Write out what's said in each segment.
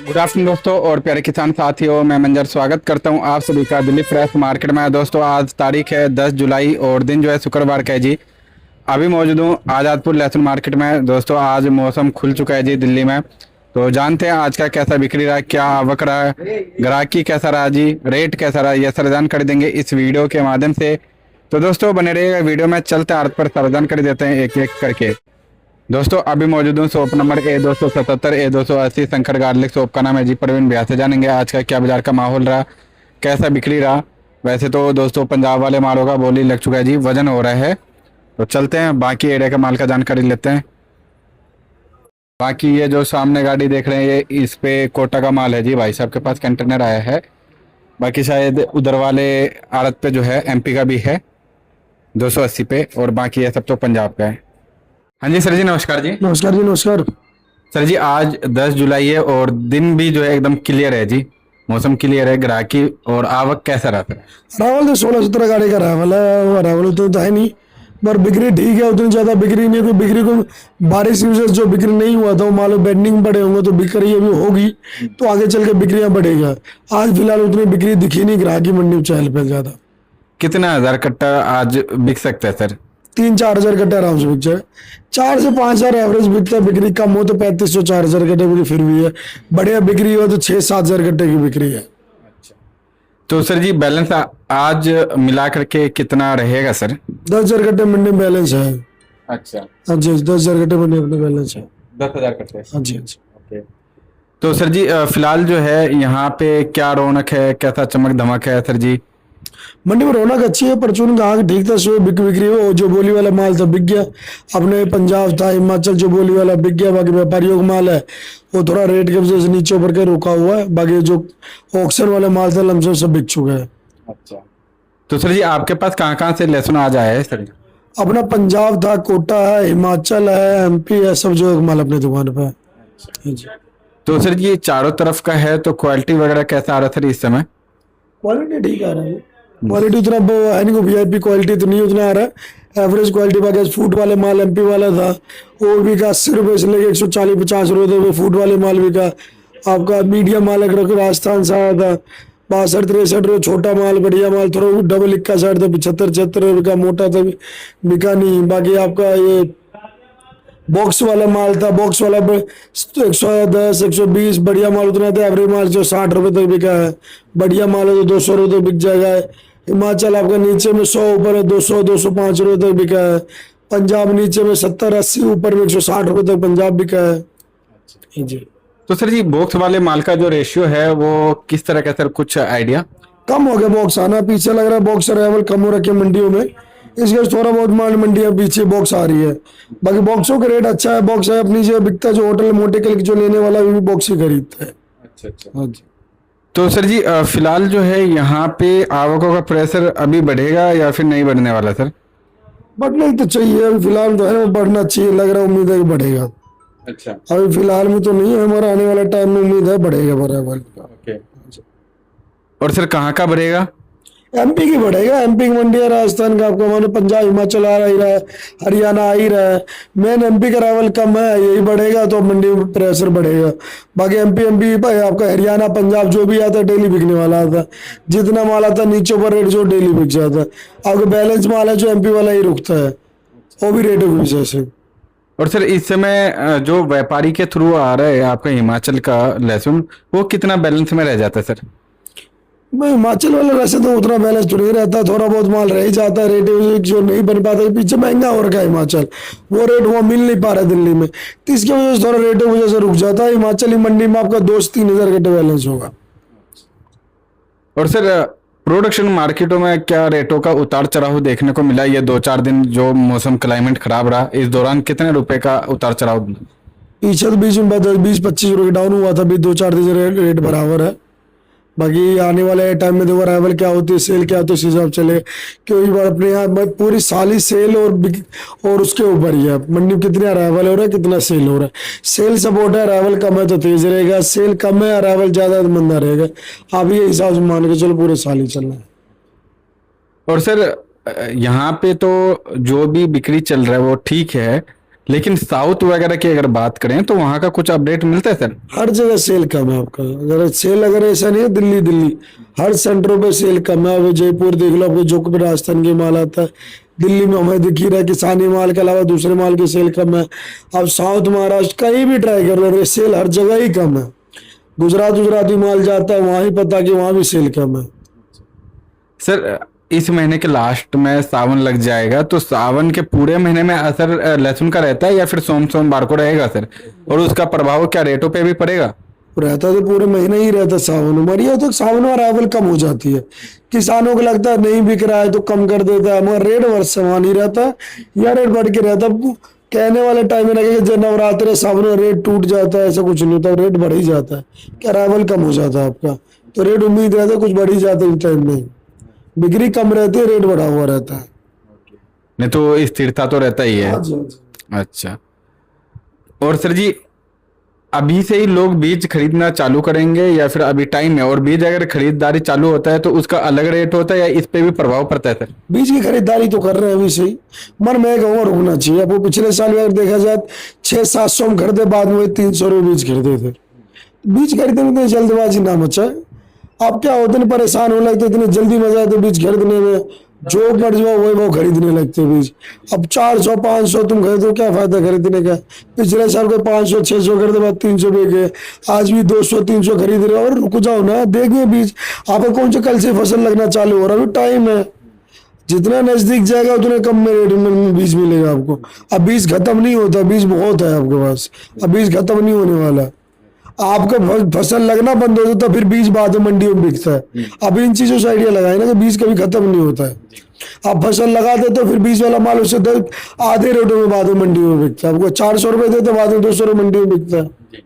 Good afternoon दोस्तों और प्यारे किसान साथियों, मैं मंजर स्वागत करता हूं आप सभी का दिल्ली फ्रेश मार्केट में। दोस्तों आज तारीख है 10 जुलाई और दिन जो है शुक्रवार का है जी। अभी मौजूद हूं आज़ादपुर लहसुन मार्केट में। दोस्तों आज मौसम खुल चुका है जी दिल्ली में, तो जानते हैं आज का कैसा बिक्री रहा, क्या आवक रहा, ग्राहकी कैसा रहा जी, रेट कैसा रहा, यह सावधान कर देंगे इस वीडियो के माध्यम से। तो दोस्तों बने रहिएगा वीडियो में, चलते आर्थ पर सावधान कर देते हैं एक एक करके। दोस्तों अभी मौजूद हूँ shop number A277 A280 Shankar garlic shop का नाम है जी। प्रवीण भैया से जानेंगे आज का क्या बाजार का माहौल रहा, कैसा बिक्री रहा। वैसे तो दोस्तों पंजाब वाले मालों का बोली लग चुका है जी, वजन हो रहा है। तो चलते हैं बाकी एरिया का माल का जानकारी लेते हैं। बाकी ये जो सामने गाड़ी देख रहे हैं ये इस पे कोटा का माल है जी, भाई साहब के पास कंटेनर आया है। बाकी शायद उधर वाले आड़त पे जो है MP का भी है 280 पे, और बाकी ये सब तो पंजाब का है। हाँ जी सर जी, नमस्कार जी। नमस्कार जी, नमस्कार। सर जी आज 10 जुलाई है और दिन भी जो है एकदम क्लियर है जी, मौसम क्लियर है। ग्राहकी और आवक कैसा रहा सर? रावल तो 16-17 गाड़ी का रावल है। रावल उतना तो है नहीं, पर बिक्री ठीक है। उतनी ज्यादा बिक्री नहीं, तो बिक्री को बारिश की वजह से जो बिक्री नहीं हुआ था वो मालूम बेंडिंग पड़े होंगे, तो बिक्री अभी होगी तो आगे चल के बिक्रियां बढ़ेगा। आज फिलहाल उतनी बिक्री दिखी नहीं, ग्राहकी मंडी में चहल पहल ज्यादा। कितना हजार कट्टा आज बिक सकता है सर? 3-4 हजार कट्टे आराम से बिक जाए। 4 से 5 हजार एवरेज बिकता है। बिक्री कम हो तो 3500-4 हजार कट्टे बिक्री फिर भी है। बढ़िया बिक्री हो तो 6-7 हजार कट्टे की बिक्री है। तो सर जी बैलेंस आज मिला करके कितना रहेगा सर? 10 हजार कट्टे मंडी में बैलेंस है। अच्छा, हाँ जी, 10 हजार कट्टे मंडी अपने बैलेंस है। 10,000 कट्टे। हाँ जी, हाँ जी। ओके। तो सर जी फिलहाल जो है यहाँ पे क्या रौनक है, कैसा चमक धमक है सर जी? मंडी में रौनक अच्छी है। परचून ग्राहक ठीक था, सुबह बिक्री हो। जो बोली वाला माल था बिक गया। अपने पंजाब था, हिमाचल जो बोली वाला बिक गया। बाकी व्यापारियों का माल है वो थोड़ा रेट के वजह से नीचे ऊपर के रुका हुआ है। बाकी जो ऑक्शन वाले माल था लमसम सब बिक चुका है। अच्छा, तो सर जी आपके पास कहाँ कहाँ से लहसुन आज आया है सर? अपना पंजाब था, कोटा है, हिमाचल है, MP है, सब जो माल अपने दुकान पे है। हाँ जी। तो सर जी चारों तरफ का है तो क्वालिटी वगैरह कैसा आ रहा था इस समय? क्वालिटी ठीक आ रहा है। क्वालिटी उतना है नहीं, VIP क्वालिटी तो नहीं उतना आ रहा है। Average quality. बाकी फूड वाले माल MP वाला था वो भी का 80 रुपये से लेके 140-50 रुपये तक फूड वाले माल भी का। आपका मीडियम माल अगर राजस्थान से आया था 62-63 रुपये। छोटा माल, बढ़िया माल थोड़ा डबल इक्का साइड था 75-76 रुपये का। मोटा था बिका नहीं। बाकी आपका ये बॉक्स वाला माल था, बॉक्स वाला 110-120 बढ़िया माल उतना था। एवरेज माल जो 60 रुपये तक बिका है। बढ़िया माल है तो 200 रुपये तक बिक जाएगा। हिमाचल आपका नीचे में 100, ऊपर है 200-205 रुपये तक बिका है। पंजाब नीचे में 70-80, ऊपर में 160 रुपये तक पंजाब बिका है जी। तो सर जी बॉक्स वाले माल का जो रेशियो है वो किस तरह का सर, कुछ आइडिया? कम हो गया बॉक्स आना, पीछे लग रहा है बॉक्स अराइवल कम हो रखी है मंडियों में। इसके थोड़ा बहुत माल मंडियां पीछे बॉक्स आ रही है। बाकी बॉक्सों का रेट अच्छा है। बॉक्स है अपनी जगह बिकता है। जो होटल मोटेकल जो लेने वाला भी बॉक्स ही खरीदता है। अच्छा अच्छा। हाँ जी। तो सर जी फिलहाल जो है यहाँ पे आवकों का प्रेशर अभी बढ़ेगा या फिर नहीं बढ़ने वाला सर? बढ़ना ही तो चाहिए। अभी फिलहाल तो है वो बढ़ना चाहिए, लग रहा है, उम्मीद है कि बढ़ेगा। अच्छा। अभी फिलहाल में तो नहीं है, हमारा आने वाला टाइम में उम्मीद है बढ़ेगा बराबर। ओके। और सर कहाँ का बढ़ेगा? MP की बढ़ेगा। MP की मंडी है राजस्थान का। आपको मानो पंजाब हिमाचल आ ही रहा है, हरियाणा आ ही रहा है। मेन MP का रावल कम है, यही बढ़ेगा तो मंडी में प्रेशर बढ़ेगा। बाकी MP भाई आपका हरियाणा पंजाब जो भी आता है डेली बिकने वाला आता है। जितना माल आता है नीचे ऊपर रेट जो डेली बिक जाता है। आपका बैलेंस माल है जो MP वाला ही रुकता है, वो भी रेटों की वजह से। और सर इस समय जो व्यापारी के थ्रू आ रहा है आपका हिमाचल का लहसुन, वो कितना बैलेंस में रह जाता है सर? भाई हिमाचल वाला वैसे तो उतना बैलेंस तो नहीं रहता, थोड़ा बहुत माल रह ही जाता है। रेट जो नहीं बन पाता, पीछे महंगा हो रखा है हिमाचल, वो रेट वहाँ मिल नहीं पा रहा दिल्ली में, तो इसकी वजह से थोड़ा रेटों की वजह से रुक जाता है। हिमाचली मंडी में आपका 2-3 हजार घंटे बैलेंस होगा। और सर प्रोडक्शन मार्केटों में क्या रेटों का उतार चढ़ाव देखने को मिला? ये 2-4 दिन जो मौसम क्लाइमेट खराब रहा, इस दौरान कितने रुपए का उतार चढ़ाव? पीछे तो बीच में 20-25 रुपये डाउन हुआ था। अभी 2-4 दिन रेट बराबर है। बाकी आने वाले टाइम में देखो अराइवल क्या होती है, सेल क्या होती है, उस हिसाब चले। क्योंकि बार अपने यहाँ पूरी साली सेल और उसके ऊपर ही है मंडी में कितने अराइवल हो रहा है, कितना सेल हो रहा है। सेल सपोर्ट है, अराइवल कम है तो तेज रहेगा। सेल कम है, अराइवल ज्यादा है तो मंदा रहेगा। आप ये हिसाब से मान के चलो पूरे साल ही चलना है। और सर यहाँ पे तो जो भी बिक्री चल रहा है वो ठीक है, लेकिन साउथ वगैरह की अगर बात करें तो वहाँ का कुछ अपडेट मिलता है सर? हर जगह सेल कम है आपका। अगर सेल अगर ऐसा नहीं है, दिल्ली दिल्ली हर सेंटरों पे सेल कम है। अब जयपुर देख लो, आपको जो भी राजस्थान के माल आता है, दिल्ली में हमें दिख ही रहा है किसानी माल के अलावा दूसरे माल की सेल कम है। अब साउथ महाराष्ट्र कहीं भी ट्राई कर लो, सेल हर जगह ही कम है। गुजराती माल जाता है, वहां ही पता कि वहां भी सेल कम है। सर इस महीने के लास्ट में सावन लग जाएगा, तो सावन के पूरे महीने में असर लहसुन का रहता है या फिर सोमवार को रहेगा सर? और उसका प्रभाव क्या रेटों पे भी पड़ेगा? रहता तो पूरे महीने ही रहता सावन। मरिया तो सावन में अरावल कम हो जाती है, किसानों को लगता है नहीं बिक रहा है तो कम कर देता है, मगर रेट वर्ष समान ही रहता है या रेट बढ़ के रहता है। कहने वाले टाइम में लगे जब नवरात्र सावन में रेट टूट जाता है, ऐसा कुछ नहीं होता, रेट बढ़ ही जाता है कि अरावल कम हो जाता है आपका, तो रेट उम्मीद रहता है कुछ बढ़ ही जाता है। इस टाइम में बिक्री कम रहती है, रेट बढ़ा हुआ रहता है। नहीं तो स्थिरता तो रहता ही है। हाँ जी, हाँ जी। अच्छा, और सर जी अभी से ही लोग बीज खरीदना चालू करेंगे या फिर अभी टाइम है? और बीज अगर खरीदारी चालू होता है तो उसका अलग रेट होता है या इस पे भी प्रभाव पड़ता है सर? बीज की खरीदारी तो कर रहे हैं अभी से ही, मगर मैं कहूँगा रुकना चाहिए। आपको पिछले साल अगर देखा जाए 600-700 में खरीदे, बाद में 300 रुपये बीज खरीदे थे। बीज खरीदने में जल्दबाजी ना मचा। आप क्या होते हैं, परेशान होने लगते, इतनी जल्दी मजा आते बीज खरीदने में, जो मर जाओ वही वो खरीदने लगते बीज। अब 400-500 तुम खरीदो, क्या फायदा खरीदने का। पिछले साल को 500-600 खरीदे, बाद 300 बिके, आज भी 200-300 खरीद रहे हो। और रुक जाओ ना, देखिए बीज आपको कौन सा कल से फसल लगना चालू हो रहा है, अभी टाइम है। जितना नजदीक जाएगा उतने कम में रेट में बीज मिलेगा आपको। अब बीज खत्म नहीं होता, बीज बहुत है आपके पास, अब बीज खत्म नहीं होने वाला। आपका फसल लगना बंद हो जाता, फिर बीज बाद में मंडियों में बिकता है। अब इन चीजों से आइडिया लगाए ना कि बीज कभी खत्म नहीं होता है। आप फसल लगा देते तो फिर बीज वाला माल उससे आधे रेटों में बाद में मंडी में बिकता है। आपको 400 रुपए देते, बाद में 200 रुपये मंडी में बिकता है।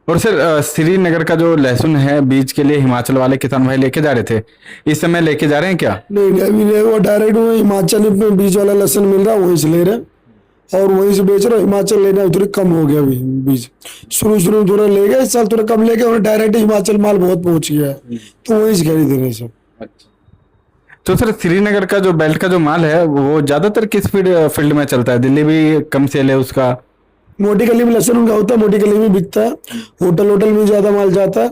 और सर श्रीनगर का जो लहसुन है बीज के लिए हिमाचल वाले किसान भाई लेके जा रहे थे, इस समय लेके जा रहे हैं क्या? नहीं अभी नहीं, वो डायरेक्ट हिमाचल में बीज वाला लहसुन मिल रहा है, वहीं से ले रहे हैं और वहीं से बेच रहे। हिमाचल लेना थोड़ी कम हो गया अभी बीज, शुरू में थोड़ा ले गए, इस साल थोड़ा कम ले गए और डायरेक्ट हिमाचल माल बहुत पहुंच गया है, तो वहीं से खरीद रहे सब। तो सर श्रीनगर का जो बेल्ट का जो माल है वो ज्यादातर किस फील्ड में चलता है? दिल्ली भी कम सेल है उसका? मोटी गली में लहसुन उनका होता है, मोटी गली में बिकता है, होटल में ज्यादा माल जाता है।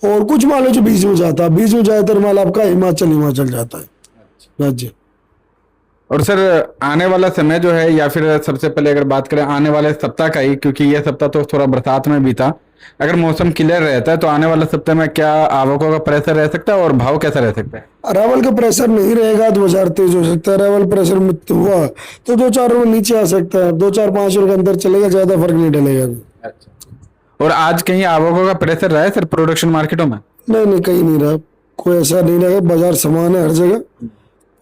और कुछ माल है जो बीच में जाता है, बीच में ज्यादातर माल आपका हिमाचल जाता है। हाँ जी। और सर आने वाला समय जो है, या फिर सबसे पहले अगर बात करें आने वाले सप्ताह का ही, क्योंकि ये सप्ताह तो थोड़ा बरसात में बीता, अगर मौसम क्लियर रहता है तो आने वाला सप्ताह में क्या आवकों का प्रेशर रह सकता है और भाव कैसा रह सकता है? अरावल का प्रेशर नहीं रहेगा तो बाजार तेज हो सकता है। अरावल प्रेशर मुक्त हुआ तो 2-4 रुपये नीचे आ सकता है, 2-4-5 रुपये अंदर चलेगा, ज्यादा फर्क नहीं डलेगा अभी। और आज कहीं आवकों का प्रेशर रहा है सर प्रोडक्शन मार्केटों में? नहीं कहीं नहीं रहा, कोई ऐसा नहीं रहा। बाजार समान है हर जगह।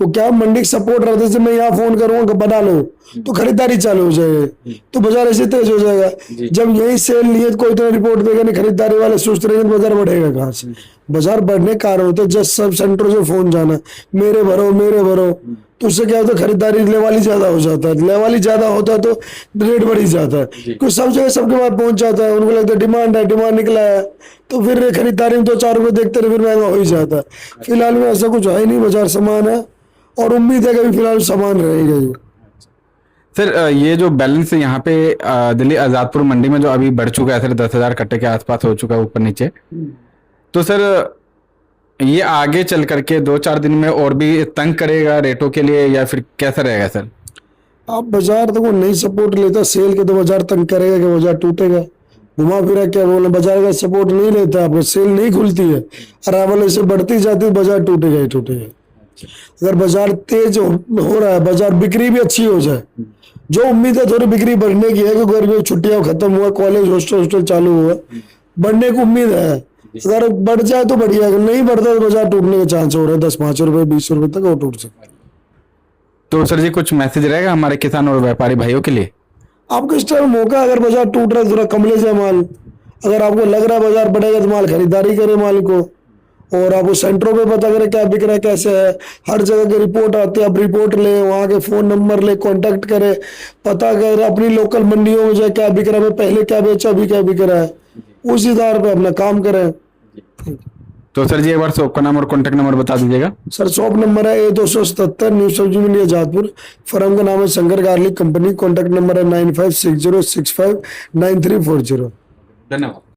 वो क्या मंडी सपोर्ट रहता है, जैसे मैं यहाँ फोन करूंगा बना लो तो खरीदारी चालू हो जाएगी, तो बाजार ऐसे तेज हो जाएगा। जब यही सेल नहीं है तो कोई तो रिपोर्ट देगा नहीं, खरीदारी वाले सोचते रहेंगे तो बाजार बढ़ेगा कहाँ से? बाजार बढ़ने का कारण होता है जस्ट सब सेंटरों से फोन जाना, मेरे भरो, तो उससे क्या होता है, खरीदारी लेवाली ज्यादा हो जाता है। लेवाली ज्यादा होता है तो रेट बढ़ ही जाता है, क्योंकि सब जगह सबके पास पहुंच जाता है। उनको लगता है डिमांड निकला है, तो फिर खरीदारी में 2-4 रुपये देखते रहे, फिर महंगा हो ही जाता है। फिलहाल में ऐसा कुछ है नहीं, बाजार समान है और उम्मीद है कि अभी फिलहाल समान रहेगा ये। सर ये जो बैलेंस यहाँ पे दिल्ली आजादपुर मंडी में जो अभी बढ़ चुका है सर, 10,000 कट्टे के आसपास हो चुका है ऊपर नीचे, तो सर ये आगे चल करके 2-4 दिन में और भी तंग करेगा रेटों के लिए या फिर कैसा रहेगा सर? आप बाजार तो नहीं सपोर्ट लेता सेल के तो बाजार तंग करेगा कि बाजार टूटेगा। घुमा फिरा क्या बोले, बाजार का सपोर्ट नहीं लेता, आपको सेल नहीं खुलती है, अरावल ऐसे बढ़ती जाती है, बाजार टूटेगा ही टूटेगा। अगर बाजार तेज हो रहा है, बाजार बिक्री भी अच्छी हो जाए, जो उम्मीद है थोड़ी बिक्री बढ़ने की है कि गर्मी छुट्टियां खत्म हुआ, कॉलेज हॉस्टल चालू हुआ, बढ़ने की उम्मीद है। अगर बढ़ जाए तो बढ़िया, अगर नहीं बढ़ता तो बाजार टूटने के चांस हो रहे हैं, 10-5 रुपए 20 रुपए तक वो टूट सकता है। तो सर जी कुछ मैसेज रहेगा हमारे किसान और व्यापारी भाइयों के लिए? आपको इस टाइम मौका, अगर बाजार टूट रहा है थोड़ा कम ले जाए माल। अगर आपको लग रहा है बाजार बढ़ेगा तो माल खरीदारी करे माल को, और आपको सेंटरों पे पता करें क्या बिक रहा है कैसे है। हर जगह की रिपोर्ट आती है, आप रिपोर्ट ले, वहाँ के फोन नंबर ले, कांटेक्ट करें, पता करें अपनी लोकल मंडियों में जाए क्या बिक रहा है, पहले क्या बेचा अभी क्या बिक रहा है, उस आधार पे अपना काम करें। तो सर जी एक बार शॉप का नाम और कॉन्टैक्ट नंबर बता दीजिएगा। सर शॉप नंबर है A277 न्यू सब्जी मंडी आजादपुर। फर्म का नाम है Shankar garlic company. Contact number है 9560659340। धन्यवाद।